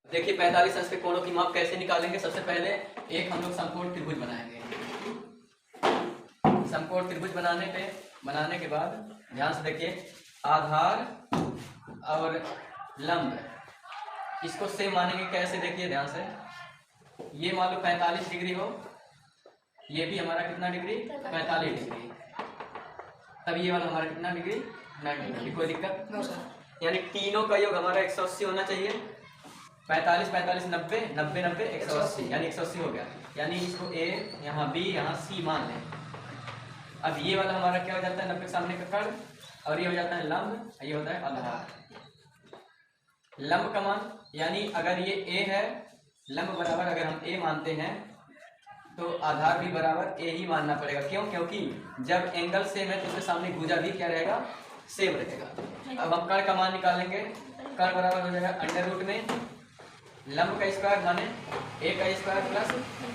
देखिए 45 अंश के कोणों की माप कैसे निकालेंगे। सबसे पहले एक हम लोग समकोण त्रिभुज बनाएंगे। समकोण त्रिभुज बनाने के बाद ध्यान से देखिए, आधार और लंब इसको सेम मानेंगे। कैसे, देखिए ध्यान से, ये मान लो 45 डिग्री हो, ये भी हमारा कितना डिग्री, 45 डिग्री, तब ये वाला हमारा कितना डिग्री, 90 डिग्री। कोई दिक्कत नो सर। यानी तीनों का योग हमारा 180 होना चाहिए। 45 45 90 90 90 180, यानी 180 हो गया। यानी इसको ए, यहाँ बी, यहाँ सी मान लें। अब ये वाला हमारा क्या हो जाता है, 90 के सामने का कर्ण, और ये हो जाता है लंब, ये होता है आधार। लंब का मान, यानी अगर ये ए है, लंब बराबर अगर हम ए मानते हैं तो आधार भी बराबर ए ही मानना पड़ेगा। क्यों? क्योंकि जब एंगल सेम है तो उसके सामने भुजा भी क्या रहेगा, सेम रहेगा। अब हम कर्ण का मान निकालेंगे। कर्ण बराबर हो जाएगा अंडर रूट में लंब का स्क्वायर माने ए का स्क्वायर प्लस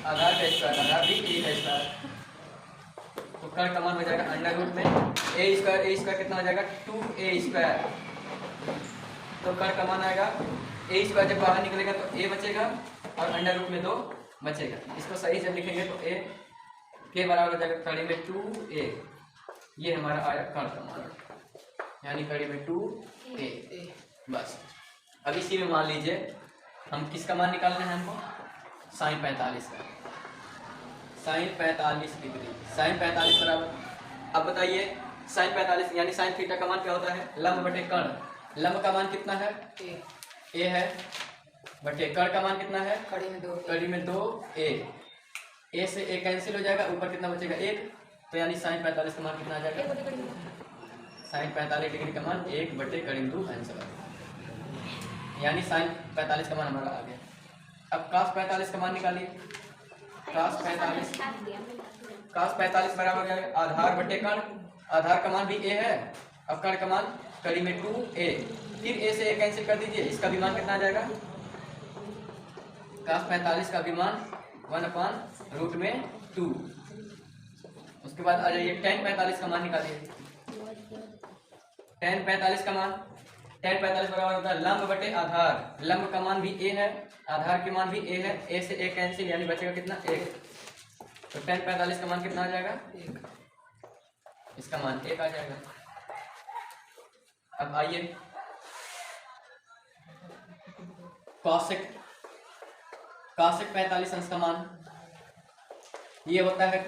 आधार का स्क्वायर, आधार भी ए का स्क्वायर। तो कर्ण का मान हो जाएगा अंडर रूट में ए स्क्वायर कितना हो जाएगा, 2a स्क्वायर। तो कर्ण का मान आएगा ए स्क्वायर, जब बाहर निकलेगा तो ए बचेगा और अंडर रूट में 2 बचेगा। इसको सही से लिखेंगे तो ए के बराबर हो जाएगा कड़ी में 2a। ये हमारा आया कर्ण का मान, यानी कड़ी में 2a। बस अब इसी में मान लीजिए हम किसका मान निकालना है हमको, साइन 45 का। साइन 45 डिग्री, साइन 45 बराबर, अब बताइए साइन 45 यानी साइन थीटा का मान क्या होता है, लंब बटे कर्ण। लंब का मान कितना है, ए है, बटे कर्ण का मान कितना है, कड़ी में 2a। ए से ए कैंसिल हो जाएगा, ऊपर कितना बचेगा 1। तो यानी साइन 45 का मान कितना आ जाएगा, साइन 45 डिग्री का मान 1 बटे कड़ी में 2 आंसर। यानी साइन 45 का मान हमारा आ गया। अब cos 45 का मान निकालिए। cos 45 बराबर हो जाएगा आधार बटे कर्ण। आधार का मान भी a है, अब कर्ण का मान कड़ी में 2a। फिर a से a कैंसिल कर दीजिए, इसका भी मान कितना आ जाएगा, cos 45 का भी मान 1/रूट में 2। उसके बाद आ जाइए tan 45 का मान निकालिए। tan 45 का मान, tan 45 बराबर होता है लंब बटे आधार। लंब का मान भी a है, आधार के मान भी a है, a से a कैंसिल, यानी बचेगा कितना 1। तो tan 45 का मान कितना आ जाएगा 1, इसका मान 1 आ जाएगा। अब आइए cosec 45 अंश का मान, ये होता है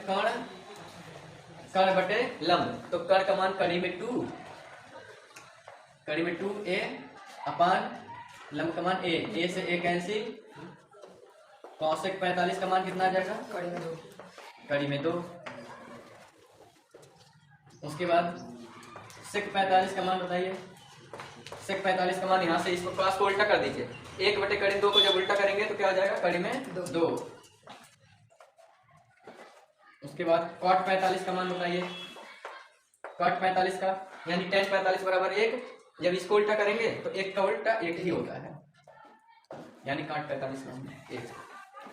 कर्ण बटे लंब। तो कर्ण का मान कड़ी में 2, कड़ी में 2a अपान लंब का मान a से a कैंसिल। cosec 45 का मान कितना आ जाएगा, कड़ी में 2। उसके बाद sec 45 का मान बताइए। sec 45 का मान, यहाँ से इसको cos को उल्टा कर दीजिए, 1 बटे कड़ी 2 को जब उल्टा करेंगे तो क्या हो जाएगा, कड़ी में 2। उसके बाद cot 45 का मान बताइए। cot 45 का यानी tan 45 बराबर 1, जब इसको उल्टा करेंगे तो 1 का उल्टा 1 ही होता है, यानी cot 45 का मान 1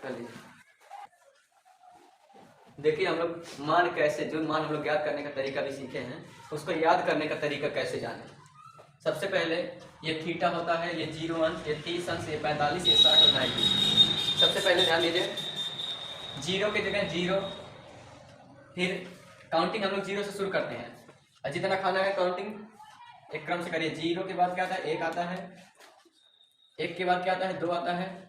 कर लीजिए। देखिए हम लोग मान कैसे, जो मान हम लोग याद करने का तरीका भी सीखे हैं, उसको याद करने का तरीका कैसे जाने। सबसे पहले ये थीटा होता है, ये 0 अंश, ये 30 अंश, ये 45, ये 60 और 90। सबसे पहले ध्यान दीजिए, 0 की जगह 0, फिर काउंटिंग हम लोग 0 से शुरू करते हैं, और जितना खाना है काउंटिंग एक क्रम से करिए। 0 के बाद क्या आता है, 1 आता है, 1 के बाद क्या आता है, 2 आता है,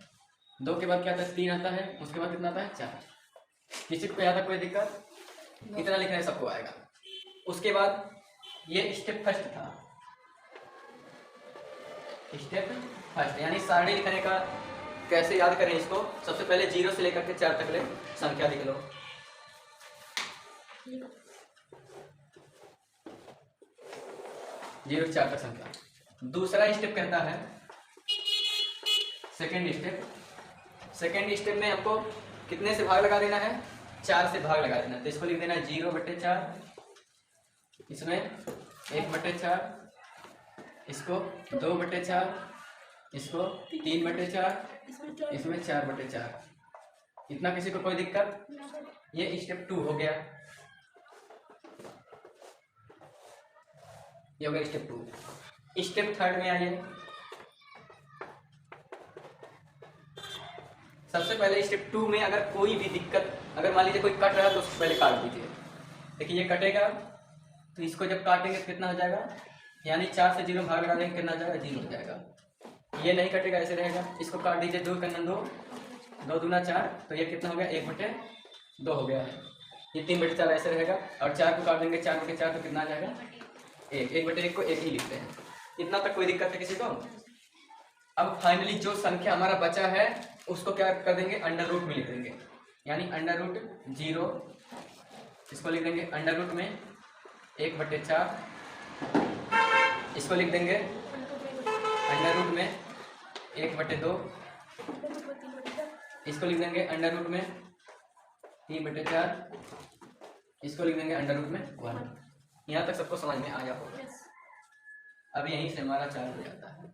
2 के बाद क्या आता है, 3 आता है, उसके बाद कितना आता है, 4। किसी को याद है, कोई दिक्कत, इतना लिखने सबको आएगा। उसके बाद ये स्टेप फर्स्ट था, स्टेप फर्स्ट, यानी सारणी लिखने का कैसे याद करें इसको। सबसे पहले 0 से लेकर के 4 तक ले संख्या लिख लो। 0 से 4 तक संख्या। दूसरा स्टेप कहता है सेकेंड स्टेप। सेकेंड स्टेप में आपको कितने से भाग लगा देना है, 4 से भाग लगा देना। तो इसको लिख देना 0 बटे 4, इसमें 1 बटे 4, इसको 2 बटे 4, इसको 3 बटे 4, इसमें 4 बटे 4। इतना किसी को कोई दिक्कत, ये स्टेप 2 हो गया, ये हो गया स्टेप 2। स्टेप थर्ड में आइए। सबसे पहले स्टेप 2 में अगर कोई भी दिक्कत, अगर मान लीजिए कोई कट रहा है तो उसको पहले काट दीजिए। देखिए ये कटेगा तो इसको जब काटेंगे तो कितना हो जाएगा, यानी 4 से 0 भाग लगा देंगे, कितना हो जाएगा, 0 हो जाएगा। ये नहीं कटेगा, ऐसे रहेगा। इसको काट दीजिए, 2 का 2, 2 दूना 4, तो ये कितना हो गया, 1/2 हो गया है। ये 3/4 ऐसे रहेगा। और 4 को काट देंगे, 4/4 तो कितना आ जाएगा, 1। 1/1 को 1 ही लिखते हैं। इतना तक कोई दिक्कत है किसी को? अब फाइनली जो संख्या हमारा बचा है उसको क्या कर देंगे, अंडर रूट में लिख देंगे। यानी अंडर रूट 0, इसको लिख देंगे अंडर रूट में 1/4, इसको लिख देंगे अंडर रूट में 1/2, इसको लिख देंगे अंडर रूट में 3/4, इसको लिख देंगे अंडर रूट में 1। यहाँ तक सबको समझ में आया होगा। अब यहीं से हमारा चालू हो जाता है।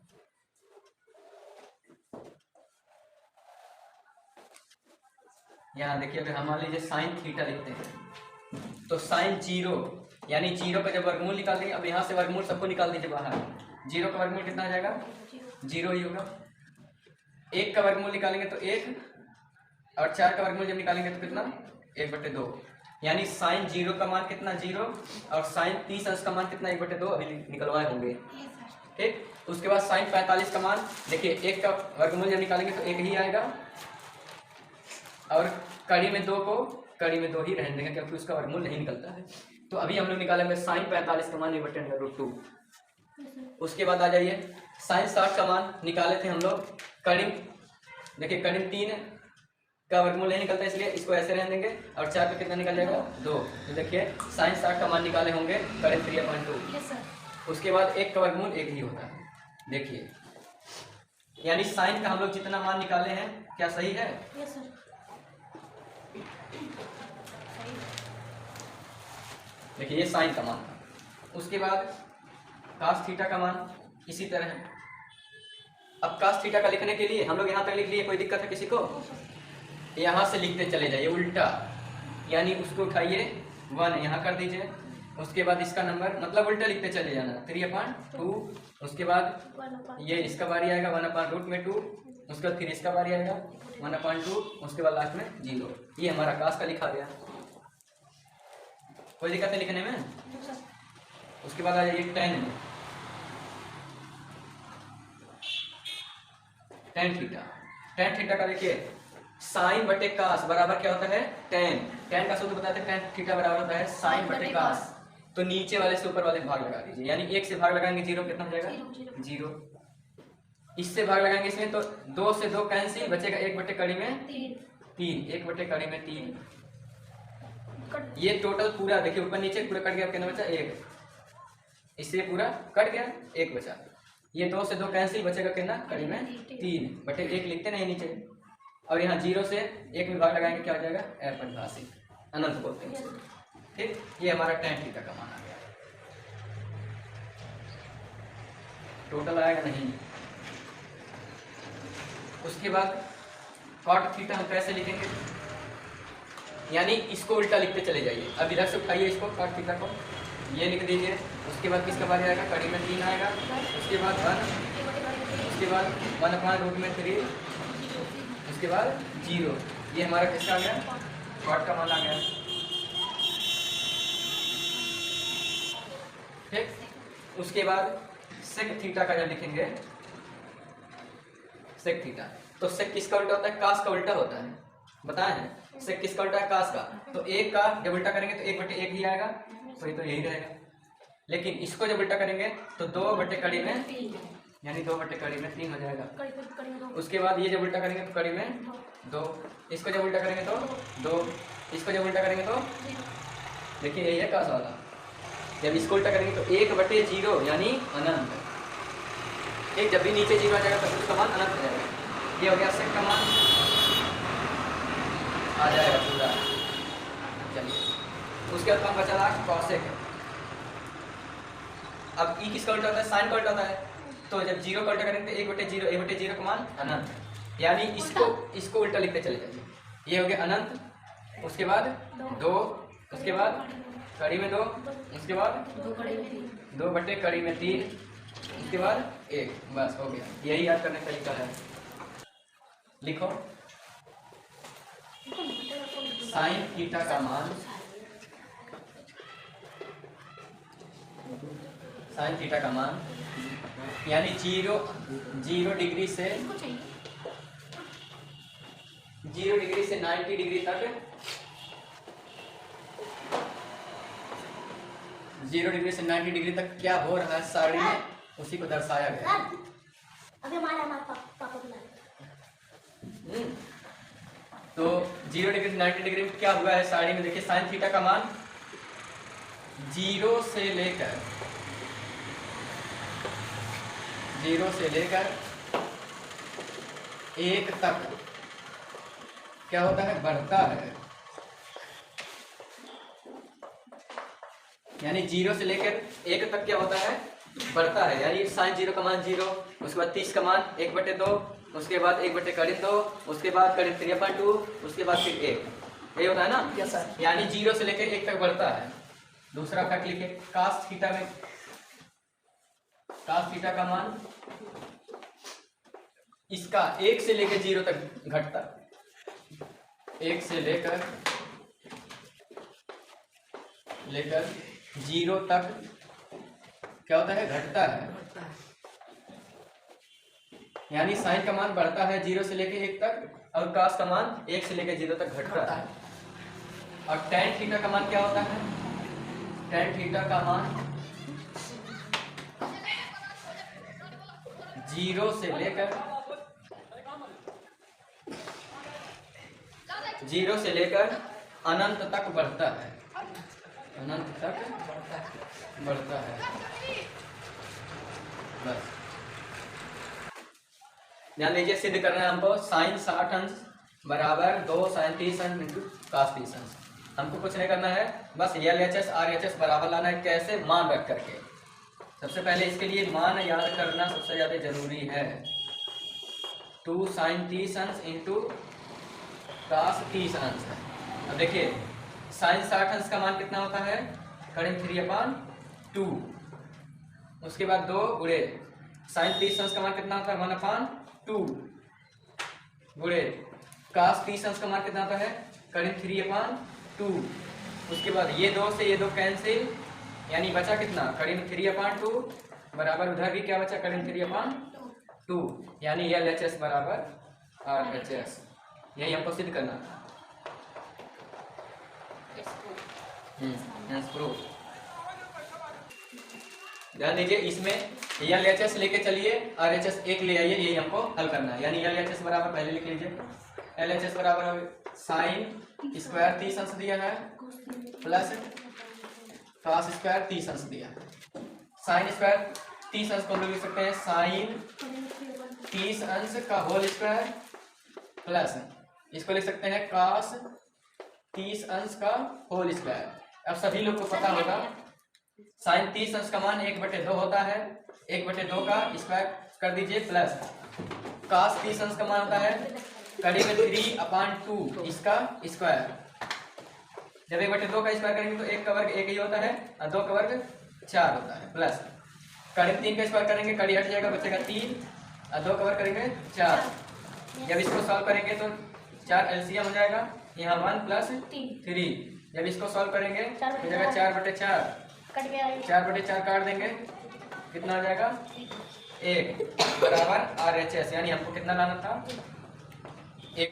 यहाँ देखिए, अगर हम मान लीजिए साइन थीटा लिखते हैं तो साइन 0, यानी 0 का जब वर्गमूल निकाल देंगे, अब यहाँ से वर्गमूल सबको निकाल दीजिए बाहर। 0 का वर्गमूल कितना आ जाएगा, 0 ही होगा। 1 का वर्गमूल निकालेंगे तो 1, और 4 का वर्गमूल जब निकालेंगे तो कितना, 1/2। यानी साइन 0 का मान कितना, 0, और साइन 30 अंश का मान कितना, 1/2 अभी निकलवाए होंगे। ठीक, उसके बाद साइन 45 का मान, देखिए 1 का वर्गमूल जब निकालेंगे तो 1 ही आएगा, और कड़ी में 2 को कड़ी में 2 ही रहने देंगे क्योंकि उसका वर्गमूल नहीं निकलता है। तो अभी हम लोग निकालेंगे साइन 45 का मान 1/√2। उसके बाद आ जाइए, साइन 60 का मान निकाले थे हम लोग, कड़ी, देखिए कड़ी 3 का वर्गमूल नहीं निकलता, इसलिए इसको ऐसे रहने देंगे, और 4 पे कितना निकल जाएगा, 2। तो देखिए साइन 60 का मान निकाले होंगे कड़ी 3/2। उसके बाद 1 का वर्गमूल 1 ही होता है। देखिए यानी साइन का हम लोग जितना मान निकाले हैं, क्या सही है? देखिए ये साइन का मान था। उसके बाद कास थीटा का मान इसी तरह है। अब कास थीटा का लिखने के लिए हम लोग यहाँ तक लिख लिए, कोई दिक्कत है किसी को? यहाँ से लिखते चले जाइए उल्टा, यानी उसको उठाइए 1 यहाँ कर दीजिए। उसके बाद इसका नंबर मतलब उल्टा लिखते चले जाना, 3/2। उसके बाद ये इसका बारी आएगा 1/√2। उसके बाद फिर इसका बारी आएगा 1/2। उसके बाद लास्ट में 0। ये हमारा कास का लिखा गया, कोई दिक्कत है लिखने में? उसके बाद आ जाइए टेन में, टेन थीटा। टेन थीटा का देखिए साइन बटे कास बराबर क्या होता है, टेन। टेन का सूत्र बताते हैं, टेन थीटा बराबर होता है साइन बटे कास। तो नीचे वाले से ऊपर वाले भाग लगा दीजिए, यानी 1 से भाग लगाएंगे 0, कितना हो जाएगा, 0। इससे भाग लगाएंगे इसमें तो 2 से 2 कैंसिल, बचेगा 1/3 में 3, 1/3 में 3। ये टोटल पूरा देखिए ऊपर नीचे पूरा कट गया, कितना बचा, 1। इससे पूरा कट गया, 1 बचा। ये 2 से 2 कैंसिल, बचेगा कितना, कड़ी में 3/1 लिखते नहीं नीचे। और यहाँ 0 से 1 में भाग लगाएंगे, क्या हो जाएगा, अपरिभाषित, अनंत बोलते हैं। ठीक, ये हमारा tan थीटा का मान आ गया। टोटल आएगा नहीं। उसके बाद cot थीटा हम कैसे लिखेंगे, यानी इसको उल्टा लिखते चले जाइए। अब इधर से उठाइए इसको, cot थीटा को, ये लिख दीजिए। उसके बाद किसका बारी आएगा, कड़ी में 3 आएगा। उसके बाद 1, उसके बाद 1/√3, उसके बाद 0। ये हमारा किसका आ गया, cot का मान आ गया। ठीक, उसके बाद सेक थीटा का जब लिखेंगे, सेक थीटा, तो सेक किसका उल्टा होता है, कास का उल्टा होता है, बताए हैं। सेक किसका उल्टा है, कास का। तो 1 का जब उल्टा करेंगे तो 1/1 ही आएगा, तो ये तो यही रहेगा। लेकिन इसको जब उल्टा करेंगे तो 2/कड़ी में, यानी 2/कड़ी में 3 हो जाएगा। उसके बाद ये जब उल्टा करेंगे तो कड़ी में 2, इसको जब उल्टा करेंगे तो 2, इसको जब उल्टा करेंगे तो, देखिए यही है कास वाला। जब इसको उल्टा करेंगे तो 1/0, यानी अनंत। एक जब भी नीचे 0 आ जाएगा तब उसका मान अनंत हो जाएगा। ये हो गया सेक का मान आ जाएगा पूरा। चलिए उसके बाद कौन बचा, कॉसेक। अब ई किसका उल्टा होता है, साइन का उल्टा होता है। तो जब 0 का उल्टा करेंगे तो 1/0, 1/0 का मान अनंत, यानी इसको उल्टा लिखते चले जाइए। ये हो गया अनंत। उसके बाद 2, उसके बाद कड़ी में 2, उसके बाद 2/कड़ी में 3, उसके बाद 1। बस हो गया, यही याद करने का तरीका है। लिखो साइन थीटा का मान, साइन थीटा का मान यानी 0 डिग्री से 90 डिग्री तक, 0 डिग्री से 90 डिग्री तक क्या हो रहा है सारणी में, उसी को दर्शाया गया है। अभी हमारा पापा बुला रहे हैं। तो 0 डिग्री से 90 डिग्री में क्या हुआ है सारणी में, देखिए साइन थीटा का मान 0 से लेकर 1 तक क्या होता है, बढ़ता है। यानी 0 से लेकर 1 तक क्या होता है, बढ़ता है। यानी साइन 0 का मान 0, उसके बाद 30 का मान 1/2, उसके बाद 1/2, उसके बाद करीब 3/2, उसके बाद फिर 1, यही होता है ना। Yes, sir. यानी 0 से लेकर 1 तक बढ़ता है। दूसरा फैक्ट लिखे, कास थीटा में, कास थीटा का मान इसका 1 से लेकर 0 तक घटता है, 1 से लेकर 0 तक क्या होता है, घटता है। यानी साइन का मान बढ़ता है 0 से लेकर 1 तक, और कास का मान 1 से लेकर 0 तक घटता है। और tan थीटा का मान क्या होता है, tan थीटा का मान 0 से लेकर अनंत तक बढ़ता है, अनंत तक बढ़ता है। बस ध्यान दीजिए, सिद्ध करना है हमको साइन 60 अंश बराबर 2 साइन 30 अंश इंटू कास 30 अंश। हमको कुछ नहीं करना है, बस LHS RHS बराबर लाना है। कैसे, मान रख करके। सबसे पहले इसके लिए मान याद करना सबसे ज्यादा जरूरी है। 2 साइन 30 अंश इंटू कास 30 अंश है। अब देखिए साइन 60 अंश का मान कितना होता है, करीब 3/2। उसके बाद 2 गुणे साइन 30 अंश का मान कितना होता है, 1/2 गुणे कास 30 अंश का मान कितना होता है, करीब 3/2। उसके बाद ये 2 से ये 2 कैंसिल, यानी बचा कितना, करीब 3/2 बराबर उधर भी क्या बचा, करीब 3/2। यानी LHS बराबर RHS। यही हमको सिद्ध करना था। ध्यान दीजिए, इसमें LHS लेके चलिए, RHS 1 ले आइए, यही हमको हल करना है। यानी LHS बराबर पहले लिख लीजिए, LHS बराबर साइन स्क्वायर 30 अंश दिया है प्लस कास स्क्वायर 30 अंश दिया है। साइन स्क्वायर 30 अंश को हम लोग लिख सकते हैं साइन 30 अंश का होल स्क्वायर प्लस इसको लिख सकते हैं कास 30 अंश का होल स्क्वायर। अब सभी लोग को पता होगा साइन 30 अंश का मान 1/2 होता है, 1/2 का स्क्वायर कर दीजिए प्लस कास 30 अंश का मान होता है करीब 3/2 इसका स्क्वायर। जब 1/2 का स्क्वायर करेंगे तो 1 का वर्ग 1 ही होता है और 2 का वर्ग 4 होता है, प्लस करीब 3 का स्क्वायर करेंगे, करीब हट जाएगा, बचेगा 3 और 2 का वर्ग करेंगे 4। जब इसको सॉल्व करेंगे तो 4 LCM हो जाएगा, यहाँ 1 प्लस 3। जब इसको सॉल्व करेंगे तो जगह 4/4 4/4 काट देंगे, कितना हो जाएगा 1 बराबर RHS। यानी हमको कितना लाना था,